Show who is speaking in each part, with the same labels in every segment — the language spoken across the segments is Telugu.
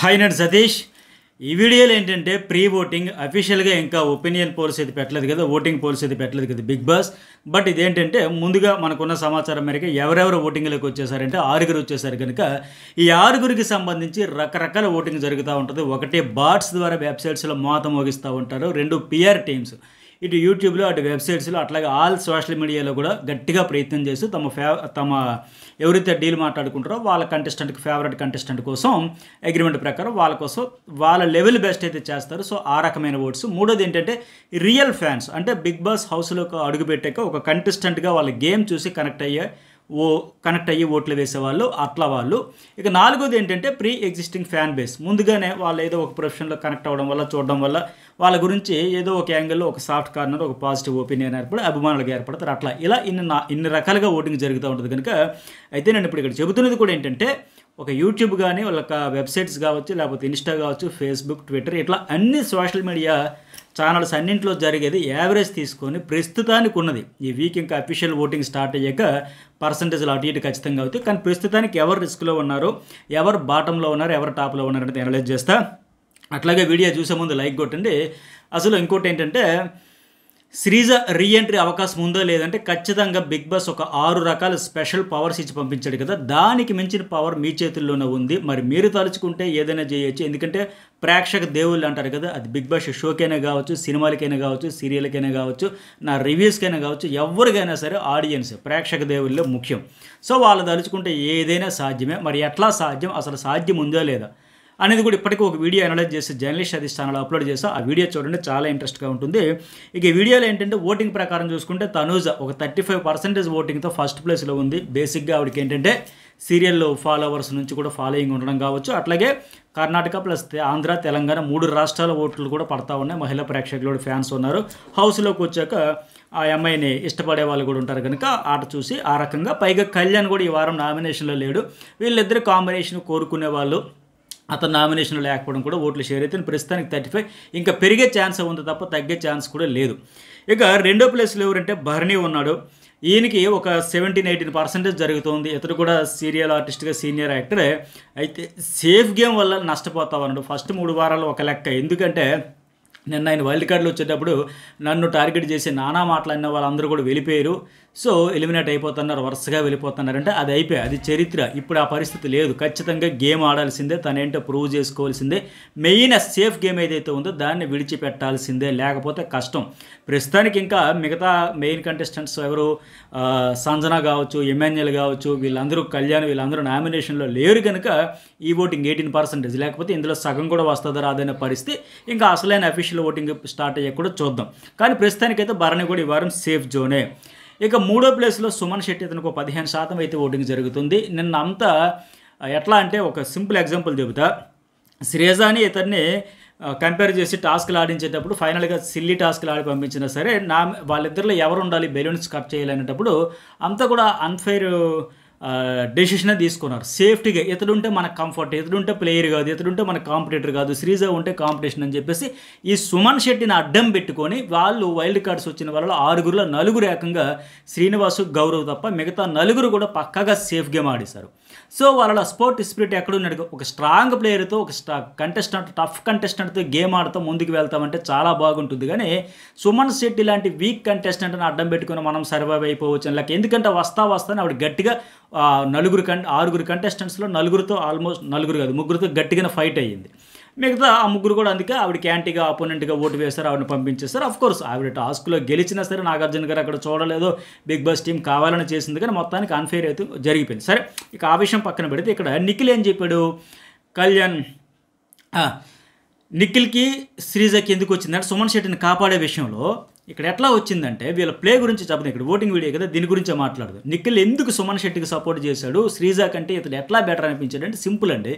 Speaker 1: హాయ్ నేను సతీష్. ఈ వీడియోలో ఏంటంటే ప్రీ ఓటింగ్ అఫీషియల్గా ఇంకా ఒపీనియన్ పోల్స్ అయితే పెట్టలేదు కదా, ఓటింగ్ పోల్స్ అయితే పెట్టలేదు కదా బిగ్ బాస్. బట్ ఇదేంటంటే ముందుగా మనకున్న సమాచారం మేరకు ఎవరెవరు ఓటింగ్లోకి వచ్చేసారంటే 6 వచ్చేసారు కనుక ఈ 6కి సంబంధించి రకరకాల ఓటింగ్ జరుగుతూ ఉంటుంది. ఒకటి బాట్స్ ద్వారా వెబ్సైట్స్లో మోత మోగిస్తూ ఉంటారు, 2 పిఆర్ టీమ్స్ ఇటు యూట్యూబ్లో అటు వెబ్సైట్స్లో అట్లాగే ఆల్ సోషల్ మీడియాలో కూడా గట్టిగా ప్రయత్నం చేస్తూ తమ ఎవరైతే డీల్ మాట్లాడుకుంటారో వాళ్ళ కంటెస్టెంట్కి ఫేవరెట్ కంటెస్టెంట్ కోసం అగ్రిమెంట్ ప్రకారం వాళ్ళ కోసం వాళ్ళ లెవెల్ బెస్ట్ అయితే చేస్తారు. సో ఆ రకమైన ఓట్స్. మూడోది ఏంటంటే రియల్ ఫ్యాన్స్, అంటే బిగ్ బాస్ హౌస్లోకి అడుగుపెట్టాక ఒక కంటెస్టెంట్గా వాళ్ళ గేమ్ చూసి కనెక్ట్ అయ్యి ఓట్లు వేసేవాళ్ళు అట్లా వాళ్ళు. ఇక 4వది ఏంటంటే ప్రీ ఎగ్జిస్టింగ్ ఫ్యాన్ బేస్, ముందుగానే వాళ్ళు ఏదో ఒక ప్రొఫెషన్లో కనెక్ట్ అవ్వడం వల్ల చూడడం వల్ల వాళ్ళ గురించి ఏదో ఒక యాంగిల్లో ఒక సాఫ్ట్ కార్నర్ ఒక పాజిటివ్ ఒపీనియన్ ఏర్పడి అభిమానులుగా ఏర్పడతారు. అట్లా ఇలా ఇన్ని రకాలుగా ఓటింగ్ జరుగుతూ ఉంటుంది కనుక అయితే నేను ఇప్పుడు ఇక్కడ చెబుతున్నది కూడా ఏంటంటే ఒక యూట్యూబ్ కానీ వాళ్ళ వెబ్సైట్స్ కావచ్చు, లేకపోతే ఇన్స్టా కావచ్చు, ఫేస్బుక్, ట్విట్టర్, ఇట్లా అన్ని సోషల్ మీడియా ఛానల్స్ అన్నింటిలో జరిగేది యావరేజ్ తీసుకొని ప్రస్తుతానికి ఉన్నది. ఈ వీక్ ఇంకా అఫీషియల్ ఓటింగ్ స్టార్ట్ అయ్యాక పర్సంటేజ్లు అటు ఇటు ఖచ్చితంగా అవుతాయి. కానీ ప్రస్తుతానికి ఎవరు రిస్క్లో ఉన్నారు, ఎవరు బాటంలో ఉన్నారు, ఎవరు టాప్లో ఉన్నారు అనేది అనలైజ్ చేస్తా. అట్లాగే వీడియో చూసే ముందు లైక్ కొట్టండి. అసలు ఇంకోటి ఏంటంటే శ్రీజ రీఎంట్రీ అవకాశం ఉందో లేదంటే ఖచ్చితంగా బిగ్ బాస్ ఒక 6 రకాల స్పెషల్ పవర్స్ ఇచ్చి పంపించాడు కదా, దానికి మించిన పవర్ మీ చేతుల్లోనే ఉంది. మరి మీరు తలుచుకుంటే ఏదైనా చేయొచ్చు. ఎందుకంటే ప్రేక్షక దేవుళ్ళు అంటారు కదా, అది బిగ్ బాస్ షోకైనా కావచ్చు, సినిమాలకైనా కావచ్చు, సీరియల్కైనా కావచ్చు, నా రివ్యూస్కైనా కావచ్చు, ఎవరికైనా సరే ఆడియన్స్ ప్రేక్షక దేవుళ్ళే ముఖ్యం. సో వాళ్ళు తలుచుకుంటే ఏదైనా సాధ్యమే. మరి ఎట్లా సాధ్యం, అసలు సాధ్యం ఉందో లేదా అనేది కూడా ఇప్పటికీ ఒక వీడియో అనలైజ్ చేసి జర్నలిస్ట్ సతీష్ ఛానల్ అప్లోడ్ చేస్తాం. ఆ వీడియో చూడండి, చాలా ఇంట్రెస్ట్గా ఉంటుంది. ఇక ఈ వీడియోలో ఏంటంటే ఓటింగ్ ప్రకారం చూసుకుంటే తనూజ ఒక 35% ఓటింగ్తో ఫస్ట్ ప్లేస్లో ఉంది. బేసిక్గా ఆవిడకి ఏంటంటే సీరియల్ ఫాలోవర్స్ నుంచి కూడా ఫాలోయింగ్ ఉండడం కావచ్చు, అట్లాగే కర్ణాటక ప్లస్ ఆంధ్ర, తెలంగాణ 3 రాష్ట్రాల ఓట్లు కూడా పడతా ఉన్నాయి. మహిళా ప్రేక్షకులు ఫ్యాన్స్ ఉన్నారు. హౌస్లోకి వచ్చాక ఆ అమ్మాయిని ఇష్టపడే వాళ్ళు కూడా ఉంటారు కనుక ఆట చూసి ఆ రకంగా. పైగా కళ్యాణ్ కూడా ఈ వారం నామినేషన్లో లేడు. వీళ్ళిద్దరు కాంబినేషన్ కోరుకునే వాళ్ళు, అతను నామినేషన్లో లేకపోవడం కూడా ఓట్లు షేర్ అయితే ప్రస్తుతానికి 35, ఇంకా పెరిగే ఛాన్స్ ఉంది తప్ప తగ్గే ఛాన్స్ కూడా లేదు. ఇక 2వ ప్లేస్లో ఎవరంటే భరణి ఉన్నాడు. ఈయనకి ఒక 17-18% జరుగుతుంది. ఇతడు కూడా సీరియల్ ఆర్టిస్ట్గా సీనియర్ యాక్టరే. అయితే సేఫ్ గేమ్ వల్ల నష్టపోతా ఉన్నాడు. ఫస్ట్ 3 వారాలు ఒక లెక్క. ఎందుకంటే నిన్న ఆయన వైల్డ్ కార్డులో వచ్చేటప్పుడు నన్ను టార్గెట్ చేసి నానా మాట్లాడిన వాళ్ళందరూ కూడా వెళ్ళిపోయారు. సో ఎలిమినేట్ అయిపోతున్నారు, వరుసగా వెళ్ళిపోతున్నారంటే అది అయిపోయి, అది చరిత్ర. ఇప్పుడు ఆ పరిస్థితి లేదు. ఖచ్చితంగా గేమ్ ఆడాల్సిందే, తనేంటో ప్రూవ్ చేసుకోవాల్సిందే. మెయిన్ సేఫ్ గేమ్ ఏదైతే ఉందో దాన్ని విడిచిపెట్టాల్సిందే, లేకపోతే కష్టం. ప్రస్తుతానికి ఇంకా మిగతా మెయిన్ కంటెస్టెంట్స్ ఎవరు, సంజన కావచ్చు, ఎమ్మెన్యేల్ కావచ్చు, వీళ్ళందరూ కళ్యాణ్ వీళ్ళందరూ నామినేషన్లో లేరు కనుక ఈ ఓటింగ్ 18%, లేకపోతే ఇందులో సగం కూడా వస్తుందో రాదనే పరిస్థితి. ఇంకా అసలైన అఫీషియల్ ఓటింగ్ స్టార్ట్ అయ్యాక కూడా చూద్దాం. కానీ ప్రస్తుతానికైతే భరణి కూడా ఈ వారం సేఫ్ జోనే. ఇక 3వ ప్లేస్లో సుమన్ శెట్టి, అతనికి 15% అయితే ఓటింగ్ జరుగుతుంది. నిన్న అంతా ఎట్లా అంటే ఒక సింపుల్ ఎగ్జాంపుల్ చెబుతా. శ్రీజాని ఇతన్ని కంపేర్ చేసి టాస్క్లు ఆడించేటప్పుడు ఫైనల్గా సిల్లీ టాస్క్లు ఆడి పంపించినా సరే వాళ్ళిద్దరిలో ఎవరు ఉండాలి బెలూన్స్ కట్ చేయాలనేటప్పుడు అంతా కూడా అన్ఫెయిర్ డెసిషనే తీసుకున్నారు. సేఫ్టీగా ఇతడుంటే మనకు కంఫర్ట్, ఇతడుంటే ప్లేయర్ కాదు, ఇతడుంటే మనకు కాంపిటేటర్ కాదు, శ్రీజ ఉంటే కాంపిటీషన్ అని చెప్పేసి ఈ సుమన్ శెట్టిని అడ్డం పెట్టుకొని వాళ్ళు వైల్డ్ కార్డ్స్ వచ్చిన వాళ్ళలో 6లో 4 ఏకంగా శ్రీనివాసు, గౌరవ్ తప్ప మిగతా 4 కూడా పక్కాగా సేఫ్ గేమ్ ఆడేశారు. సో వాళ్ళ స్పోర్ట్ స్పిరిట్ ఎక్కడున్నాడు, ఒక స్ట్రాంగ్ ప్లేయర్తో ఒక కంటెస్టెంట్ టఫ్ కంటెస్టెంట్తో గేమ్ ఆడుతూ ముందుకు వెళ్తామంటే చాలా బాగుంటుంది. కానీ సుమన్ శెట్టి లాంటి వీక్ కంటెస్టెంట్ని అడ్డం పెట్టుకుని మనం సర్వైవ్ అయిపోవచ్చు అని. ఎందుకంటే వస్తానే ఆవిడ గట్టిగా 6 కంటెస్టెంట్స్లో 4తో ఆల్మోస్ట్ 4 కాదు 3తో గట్టిగా ఫైట్ అయ్యింది. మిగతా ఆ 3 కూడా అందుకే ఆవిడకి యాంటీగా అపోనెంట్గా ఓటు వేశారు, ఆవిడని పంపించేస్తారు. అఫ్కోర్స్ ఆవిడ టాస్క్లో గెలిచినా సరే నాగార్జున గారు అక్కడ చూడలేదు, బిగ్ బాస్ టీం కావాలని చేసింది, కానీ మొత్తానికి అన్ఫెయిర్ అయితే జరిగిపోయింది. సరే, ఇక ఆ విషయం పక్కన పెడితే ఇక్కడ నిఖిల్ ఏం చెప్పాడు, కళ్యాణ్ నిఖిల్కి శ్రీజకి ఎందుకు వచ్చిందంటే సుమన్ శెట్టిని కాపాడే విషయంలో ఇక్కడ ఎట్లా వచ్చిందంటే వీళ్ళ ప్లే గురించి చెప్పదు. ఇక్కడ ఓటింగ్ వీడియో కదా, దీని గురించే మాట్లాడదు. నిఖిల్ ఎందుకు సుమన్ శెట్టికి సపోర్ట్ చేశాడు, శ్రీజ కంటే ఇతడు ఎట్లా బెటర్ అనిపించాడు అంటే సింపుల్ అండి.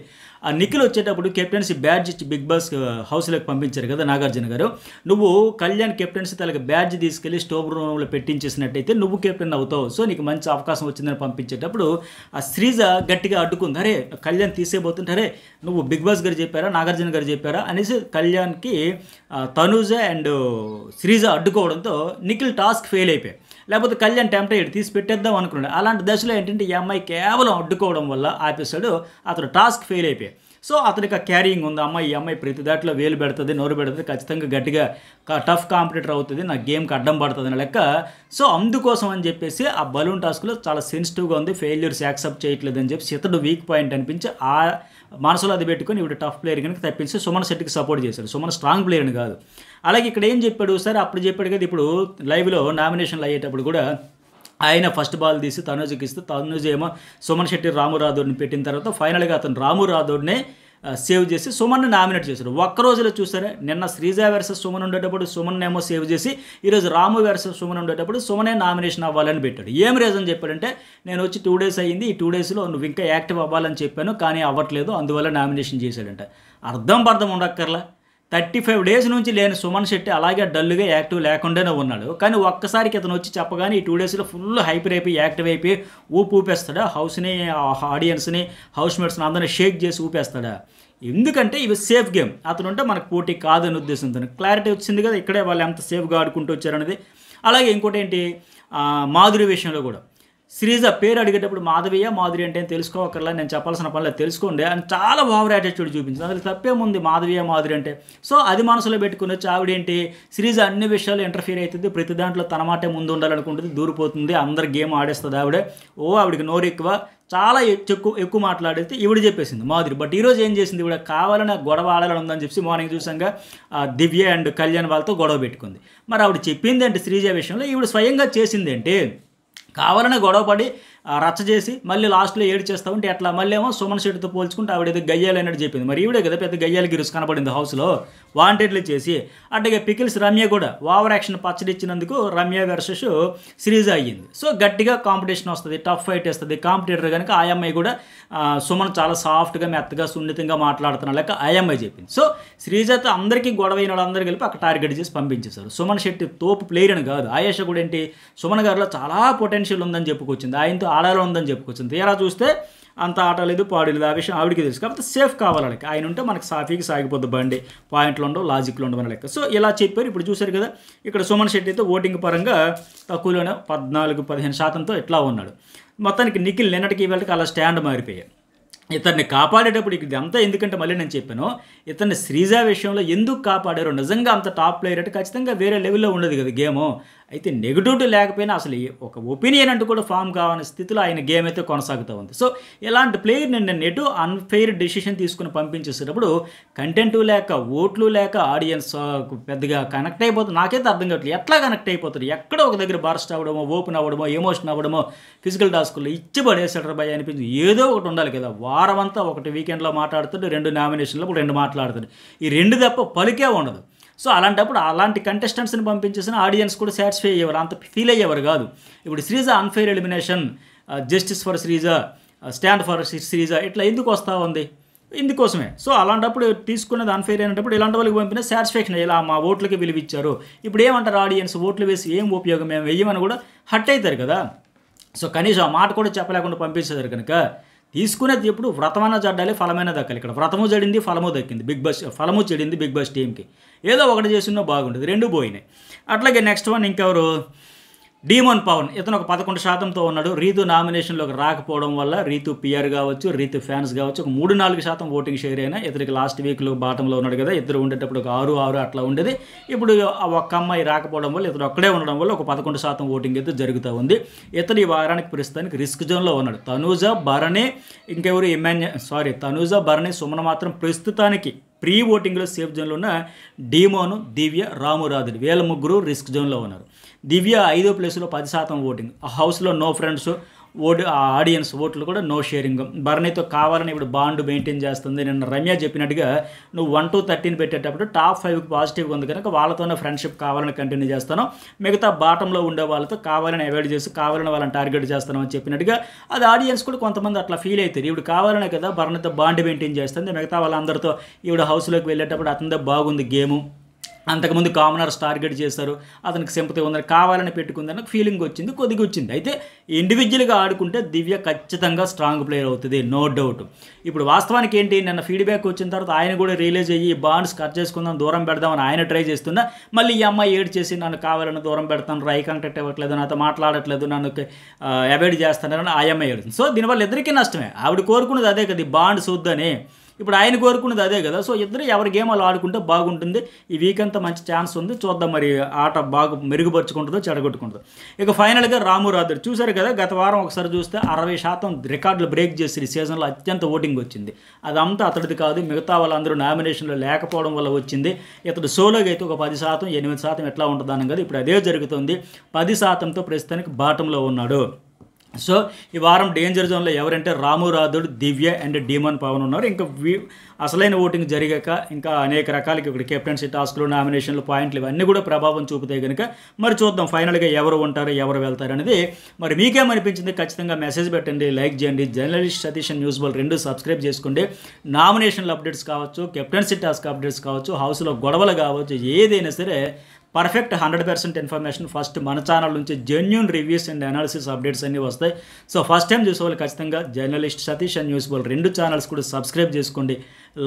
Speaker 1: ఆ నిఖిల్ వచ్చేటప్పుడు కెప్టెన్సీ బ్యాడ్జ్ ఇచ్చి బిగ్ బాస్ హౌస్లోకి పంపించారు కదా నాగార్జున గారు. నువ్వు కళ్యాణ్ కెప్టెన్సీ తనకి బ్యాడ్జ్ తీసుకెళ్ళి స్టోర్ రూమ్లో పెట్టించేసినట్టయితే నువ్వు కెప్టెన్ అవుతావు, సో నీకు మంచి అవకాశం వచ్చిందని పంపించేటప్పుడు ఆ శ్రీజ గట్టిగా అడ్డుకుంది. అరే కళ్యాణ్ తీసేయబోతుంటారే, నువ్వు బిగ్ బాస్ గారు చెప్పారా, నాగార్జున గారు చెప్పారా అనేసి కళ్యాణ్కి తనూజ అండ్ శ్రీజ అడ్డుకోవడంతో నిఖిల్ టాస్క్ ఫెయిల్ అయిపోయాయి. లేకపోతే కళ్యాణ్ టెంప్ట్ అయ్యాడు, తీసి పెట్టేద్దాం అనుకున్నాడు. అలాంటి దశలో ఏంటంటే ఈ అమ్మాయి కేవలం అడ్డుకోవడం వల్ల ఆపేశాడు, అతను టాస్క్ ఫెయిల్ అయిపోయాయి. సో అతనికి ఆ క్యారింగ్ ఉంది, ఈ అమ్మాయి ప్రతి దాంట్లో వేలు పెడుతుంది, నోరు పెడుతుంది, ఖచ్చితంగా గట్టిగా టఫ్ కాంపిటీటర్ అవుతుంది, నా గేమ్కి అడ్డం పడుతుంది అని లెక్క. సో అందుకోసం అని చెప్పేసి ఆ బలూన్ టాస్క్లో చాలా సెన్సిటివ్గా ఉంది, ఫెయిల్యూర్స్ యాక్సెప్ట్ చేయట్లేదు అని చెప్పి ఇతడు వీక్ పాయింట్ అనిపించి ఆ మనసులో అది పెట్టుకొని ఇప్పుడు టఫ్ ప్లేయర్ కనుక తప్పించి సుమన్ శెట్టికి సపోర్ట్ చేశాడు. సుమన్ స్ట్రాంగ్ ప్లేయర్ని కాదు. అలాగే ఇక్కడ ఏం చెప్పాడు, సరే అప్పుడు చెప్పాడు కదా, ఇప్పుడు లైవ్లో నామినేషన్లు అయ్యేటప్పుడు కూడా ఆయన ఫస్ట్ బాల్ తీసి తనూజ్కి ఇస్తే తనూజ్ ఏమో సుమన్ శెట్టి రాము రాథోడ్ని పెట్టిన తర్వాత ఫైనల్గా అతను రాము రాథోడ్నే సేవ్ చేసి సుమన్ను నామినేట్ చేశారు. ఒక్క రోజులో చూసారా, నిన్న శ్రీజ వర్సెస్ సుమన్ ఉండేటప్పుడు సుమన్ ఏమో సేవ్ చేసి ఈరోజు రాము వర్సెస్ సుమన్ ఉండేటప్పుడు సుమనే నామినేషన్ అవ్వాలని పెట్టాడు. ఏం రీజన్ చెప్పాడంటే, నేను వచ్చి 2 days అయ్యింది, ఈ 2 daysలో నువ్వు ఇంకా యాక్టివ్ అవ్వాలని చెప్పాను కానీ అవ్వట్లేదు, అందువల్ల నామినేషన్ చేశాడంట. అర్థం ఉండక్కర్లా. 35 days నుంచి లేని సుమన్ శెట్టి అలాగే డల్గా యాక్టివ్ లేకుండానే ఉన్నాడు. కానీ ఒక్కసారికి ఇతను వచ్చి చెప్పగానే ఈ 2 daysలో ఫుల్ హైపర్ అయిపోయి యాక్టివ్ అయిపోయి ఊపేస్తాడా హౌస్ని, ఆడియన్స్ని, హౌస్ మేట్స్ని అందరినీ షేక్ చేసి ఊపేస్తాడా? ఎందుకంటే ఇవి సేఫ్ గేమ్, అతను ఉంటే మనకు పోటీ కాదని ఉద్దేశంతో క్లారిటీ వచ్చింది కదా ఇక్కడే వాళ్ళు ఎంత సేఫ్గా ఆడుకుంటూ వచ్చారనేది. అలాగే ఇంకోటి ఏంటి, మాధురి విషయంలో కూడా శ్రీజ పేరు అడిగేటప్పుడు మాధురి అంటే తెలుసుకోవక్కర్లా, నేను చెప్పాల్సిన పనిలో తెలుసుకోండి అని చాలా ఓవర్ యాటిట్యూడ్ చూపించింది. అందులో తప్పేముంది మాధురి అంటే. సో అది మనసులో పెట్టుకుని వచ్చి ఆవిడేంటి, శ్రీజ అన్ని విషయాలు ఇంటర్ఫీర్ అవుతుంది, ప్రతి దాంట్లో తన మాటే ముందు ఉండాలనుకుంటుంది, దూరిపోతుంది, అందరు గేమ్ ఆడేస్తుంది ఆవిడే. ఆవిడకి నోరు ఎక్కువ, చాలా ఎక్కువ మాట్లాడితే ఈవిడ చెప్పేసింది మాధురి. బట్ ఈరోజు ఏం చేసింది, ఈవిడ కావాలని గొడవ ఆడాలని ఉందని చెప్పి మార్నింగ్ చూసాక దివ్య అండ్ కళ్యాణ్ వాళ్ళతో గొడవ పెట్టుకుంది. మరి ఆవిడ చెప్పింది అంటే శ్రీజ విషయంలో ఈవిడ స్వయంగా చేసింది ఏంటి, కావాలనే గొడవపడి రచ్చ చేసి మళ్ళీ లాస్ట్లో ఏడు చేస్తూ ఉంటే ఎట్లా, మళ్ళీ ఏమో సుమన్ శెట్టితో పోల్చుకుంటే ఆవిడ ఏదో గయ్యాలి అన్నట్టు చెప్పింది. మరి ఈవిడే కదా పెద్ద గయ్యాలి గిరుసు కనపడింది హౌస్లో వాంటెడ్లు చేసి. అట్లాగే పికిల్స్ రమ్య కూడా ఓవర్ యాక్షన్ పచ్చడి ఇచ్చినందుకు రమ్య వర్సెస్ శ్రీజ అయ్యింది. సో గట్టిగా కాంపిటీషన్ వస్తుంది, టఫ్ ఫైట్ వేస్తుంది కాంపిటీటర్ కనుక. ఆ అమ్మాయి కూడా సుమన్ చాలా సాఫ్ట్గా మెత్తగా సున్నితంగా మాట్లాడుతున్నా లెక్క ఆ అమ్మాయి చెప్పింది. సో శ్రీజతో అందరికీ గొడవ అయిన వాళ్ళందరూ కలిపి అక్కడ టార్గెట్ చేసి పంపించేశారు. సుమన్ శెట్టి తోపు ప్లేయర్ అని కాదు, ఆయేష కూడా ఏంటి సుమన్ గారిలో చాలా పొటెన్షియల్ ఉందని చెప్పుకొచ్చింది, ఆయనతో ఆడాలో ఉందని చెప్పుకొచ్చింది. తీరా చూస్తే అంత ఆట లేదు పాడు లేదు, ఆ విషయం ఆవిడికి తెలుసు. కాబట్టి సేఫ్ కావాలి వాళ్ళకి, ఆయన ఉంటే మనకి సాఫీకి సాగిపోద్ది బండి, పాయింట్లు ఉండవు, లాజిక్లు ఉండవు అని లెక్క. సో ఇలా చెప్పారు. ఇప్పుడు చూశారు కదా ఇక్కడ సుమన్ శెట్టి అయితే ఓటింగ్ పరంగా తక్కువలోనే 14-15% ఇట్లా ఉన్నాడు. మొత్తానికి నిఖిల్ నిన్నటికి ఇవాళకి అలా స్టాండ్ మారిపోయాయి. ఇతన్ని కాపాడేటప్పుడు ఇదంతా ఎందుకంటే మళ్ళీ నేను చెప్పాను, ఇతన్ని శ్రీజ విషయంలో ఎందుకు కాపాడారో, నిజంగా అంత టాప్ ప్లేయర్ అంటే ఖచ్చితంగా వేరే లెవెల్లో ఉండదు కదా గేము. అయితే నెగిటివిటీ లేకపోయినా అసలు ఒక ఒపీనియన్ అంటూ కూడా ఫామ్ కావాలనే స్థితిలో ఆయన గేమ్ అయితే కొనసాగుతూ ఉంది. సో ఇలాంటి ప్లేయర్ నేను ఎటు అన్ఫెయిర్ డెసిషన్ తీసుకుని పంపించేసేటప్పుడు కంటెంట్ లేక, ఓట్లు లేక, ఆడియన్స్ పెద్దగా కనెక్ట్ అయిపోతుంది. నాకైతే అర్థం కావట్లేదు ఎట్లా కనెక్ట్ అయిపోతుంది. ఎక్కడో ఒక దగ్గర బర్స్ట్ అవ్వడమో, ఓపెన్ అవ్వడమో, ఎమోషన్ అవ్వడమో, ఫిజికల్ టాస్కుల్లో ఇచ్చి పడేసాడు బాయ్ అనిపించింది. ఏదో ఒకటి ఉండాలి కదా. వారం అంతా ఒకటి వీకెండ్లో మాట్లాడుతాడు, 2 నామినేషన్లో 2 మాట్లాడుతాడు, ఈ 2 తప్ప పలికే ఉండదు. సో అలాంటప్పుడు అలాంటి కంటెస్టెంట్స్ని పంపించేసిన ఆడియన్స్ కూడా సాటిస్ఫై అయ్యేవారు, అంత ఫీల్ అయ్యేవారు కాదు. ఇప్పుడు Sreeja unfair elimination, justice for Sreeja, stand for Sreeja ఇట్లా ఎందుకు వస్తూ ఉంది, ఇందుకోసమే. సో అలాంటప్పుడు తీసుకున్నది అన్ఫెయిర్ అయినప్పుడు ఇలాంటి వాళ్ళకి పంపిన సాటిస్ఫాక్షన్, ఇలా మా ఓట్లకి విలువిచ్చారు. ఇప్పుడు ఏమంటారు ఆడియన్స్, ఓట్లు వేసి ఏం ఉపయోగం, మేము వెయ్యమని కూడా హట్ అవుతారు కదా. సో కనీసం ఆ మాట కూడా చెప్పలేకుండా పంపించేదారు కనుక తీసుకునేది ఎప్పుడు వ్రతమైనా జడ్డాలి, ఫలమైనా దక్కాలి. ఇక్కడ వ్రతము జడింది, ఫలము దక్కింది. ఫలము చెడింది బిగ్ బాస్ టీంకి. ఏదో ఒకటి చేసినా బాగుంటుంది, 2 పోయినాయి. అట్లాగే నెక్స్ట్ వన్ ఇంకెవరు, డీమోన్ పవన్. ఇతను ఒక 11%తో ఉన్నాడు. రీతు నామినేషన్లోకి రాకపోవడం వల్ల రీతు పిఆర్ కావచ్చు, రీతు ఫ్యాన్స్ కావచ్చు ఒక 3-4% ఓటింగ్ షేర్ అయినా. ఇతనికి లాస్ట్ వీక్లో బాటంలో ఉన్నాడు కదా, ఇద్దరు ఉండేటప్పుడు ఒక 6 అట్లా ఉండేది. ఇప్పుడు ఒక్క అమ్మాయి రాకపోవడం వల్ల, ఇతను ఒక్కడే ఉండడం వల్ల ఒక 11% ఓటింగ్ అయితే జరుగుతూ ఉంది. ఇతను ఈ వారానికి ప్రస్తుతానికి రిస్క్ జోన్లో ఉన్నాడు. తనూజ, భరణి, ఇంకెవరు తనూజ, భరణి, సుమన్ మాత్రం ప్రస్తుతానికి ప్రీ ఓటింగ్లో సేఫ్ జోన్లో ఉన్న డీమోను, దివ్య, రాము రాథోడ్ వీళ్ళ ముగ్గురు రిస్క్ జోన్లో ఉన్నారు. దివ్య 5వ ప్లేస్లో 10% ఓటింగ్. ఆ హౌస్లో నో ఫ్రెండ్స్, ఆడియన్స్ ఓట్లు కూడా నో షేరింగ్. భరణితో కావాలని ఇప్పుడు బాండ్ మెయింటైన్ చేస్తుంది. నిన్న రమ్య చెప్పినట్టుగా నువ్వు 1 to 13 పెట్టేటప్పుడు టాప్ 5కి పాజిటివ్గా ఉంది కనుక వాళ్ళతోనే ఫ్రెండ్షిప్ కావాలని కంటిన్యూ చేస్తాను, మిగతా బాటంలో ఉండే వాళ్ళతో కావాలని అవాయిడ్ చేసి కావాలని వాళ్ళని టార్గెట్ చేస్తాను అని చెప్పినట్టుగా అది ఆడియన్స్ కూడా కొంతమంది అట్లా ఫీల్ అవుతారు. ఇప్పుడు కావాలనే కదా భరణితో బాండ్ మెయింటైన్ చేస్తుంది, మిగతా వాళ్ళందరితో ఈవిడ హౌస్లోకి వెళ్ళేటప్పుడు అతనితో బాగుంది గేము, అంతకుముందు కామనర్స్ టార్గెట్ చేశారు, అతనికి సింపతి ఉందని కావాలని పెట్టుకుందని ఫీలింగ్ వచ్చింది, కొద్దిగా వచ్చింది. అయితే ఇండివిజువల్గా ఆడుకుంటే దివ్య ఖచ్చితంగా స్ట్రాంగ్ ప్లేయర్ అవుతుంది, నో డౌట్. ఇప్పుడు వాస్తవానికి ఏంటి, నిన్న ఫీడ్బ్యాక్ వచ్చిన తర్వాత ఆయన కూడా రిలీజ్ అయ్యి బాండ్స్ కట్ చేసుకుందాం, దూరం పెడదామని ఆయన ట్రై చేస్తున్నా, మళ్ళీ ఈ అమ్మాయి ఏడ్ చేసి నన్ను కావాలని దూరం పెడతాను, ఐ కాంటాక్ట్ ఇవ్వట్లేదు, నాతో మాట్లాడట్లేదు, నన్ను అవాయిడ్ చేస్తానని ఆ అమ్మాయి ఏడుతుంది. సో దీనివల్ల ఇద్దరికీ నష్టమే. ఆవిడ కోరుకున్నది అదే కదా, బాండ్ చూద్దని. ఇప్పుడు ఆయన కోరుకున్నది అదే కదా. సో ఇద్దరు ఎవరి గేమ్ వాళ్ళు ఆడుకుంటే బాగుంటుంది. ఈ వీక్ అంతా మంచి ఛాన్స్ ఉంది, చూద్దాం మరి ఆట బాగా మెరుగుపరుచుకుంటుందో చెడగొట్టుకుంటుందో. ఇక ఫైనల్గా రాము రాథోడ్ చూశారు కదా, గత వారం ఒకసారి చూస్తే 60% రికార్డులు బ్రేక్ చేసి ఈ సీజన్లో అత్యంత ఓటింగ్ వచ్చింది. అదంతా అతడిది కాదు, మిగతా వాళ్ళందరూ నామినేషన్లో లేకపోవడం వల్ల వచ్చింది. ఇతడు సోలోగా అయితే ఒక 10%, 8% ఎట్లా ఉంటుందనం కదా, ఇప్పుడు అదే జరుగుతుంది. 10%తో ప్రస్తుతానికి బాటంలో ఉన్నాడు. సో ఈ వారం డేంజర్ జోన్లో ఎవరంటే రాము రాథోడ్, దివ్య అండ్ డీమన్ పవన్ ఉన్నారు. ఇంకా అసలైన ఓటింగ్ జరిగాక ఇంకా అనేక రకాలకి ఇక్కడ కెప్టెన్సీ టాస్క్లు, నామినేషన్లు, పాయింట్లు ఇవన్నీ కూడా ప్రభావం చూపుతాయి కనుక మరి చూద్దాం ఫైనల్గా ఎవరు ఉంటారు, ఎవరు వెళ్తారు అనేది. మరి మీకేమనిపించింది ఖచ్చితంగా మెసేజ్ పెట్టండి, లైక్ చేయండి. Journalist Satish and news ball 2 subscribe చేసుకోండి. నామినేషన్ల అప్డేట్స్ కావచ్చు, కెప్టెన్సీ టాస్క్ అప్డేట్స్ కావచ్చు, హౌస్లో గొడవలు కావచ్చు, ఏదైనా సరే పర్ఫెక్ట్ 100% ఇన్ఫర్మేషన్ ఫస్ట్ మన ఛానల్ నుంచి genuine reviews and analysis updates అన్నీ వస్తాయి. సో ఫస్ట్ టైం చూసే వాళ్ళు ఖచ్చితంగా journalist Satish and news ball 2 channels కూడా సబ్స్క్రైబ్ చేసుకోండి.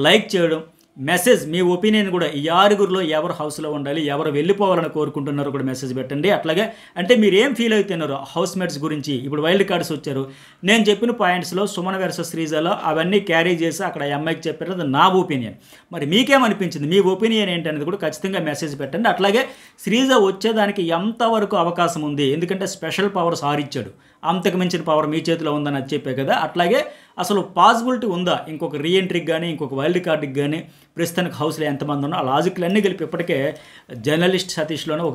Speaker 1: లైక్ చేయడం, మెసేజ్ మీ ఒపీనియన్ కూడా ఈ 6గురిలో ఎవరు హౌస్లో ఉండాలి, ఎవరు వెళ్ళిపోవాలని కోరుకుంటున్నారో కూడా మెసేజ్ పెట్టండి. అట్లాగే అంటే మీరు ఏం ఫీల్ అవుతున్నారు హౌస్ మేట్స్ గురించి. ఇప్పుడు వైల్డ్ కార్డ్స్ వచ్చారు, నేను చెప్పిన పాయింట్స్లో సుమన్ వర్సెస్ శ్రీజలో అవన్నీ క్యారీ చేసి అక్కడ అమ్మాయికి చెప్పారు, అది నా ఒపీనియన్. మరి మీకేమనిపించింది, మీ ఒపీనియన్ ఏంటనేది కూడా ఖచ్చితంగా మెసేజ్ పెట్టండి. అట్లాగే శ్రీజ వచ్చేదానికి ఎంతవరకు అవకాశం ఉంది, ఎందుకంటే స్పెషల్ పవర్స్ ఆరిచ్చాడు, అంతకు మించిన పవర్ మీ చేతిలో ఉందని అది చెప్పే కదా. అట్లాగే అసలు పాసిబిలిటీ ఉందా ఇంకొక రీఎంట్రీకి కానీ ఇంకొక వైల్డ్ కార్డుకి కానీ, ప్రస్తుతానికి హౌస్లో ఎంతమంది ఉన్నా ఆ లాజిక్లు అన్నీ కలిపి ఇప్పటికే జర్నలిస్ట్ సతీష్లోనే ఒక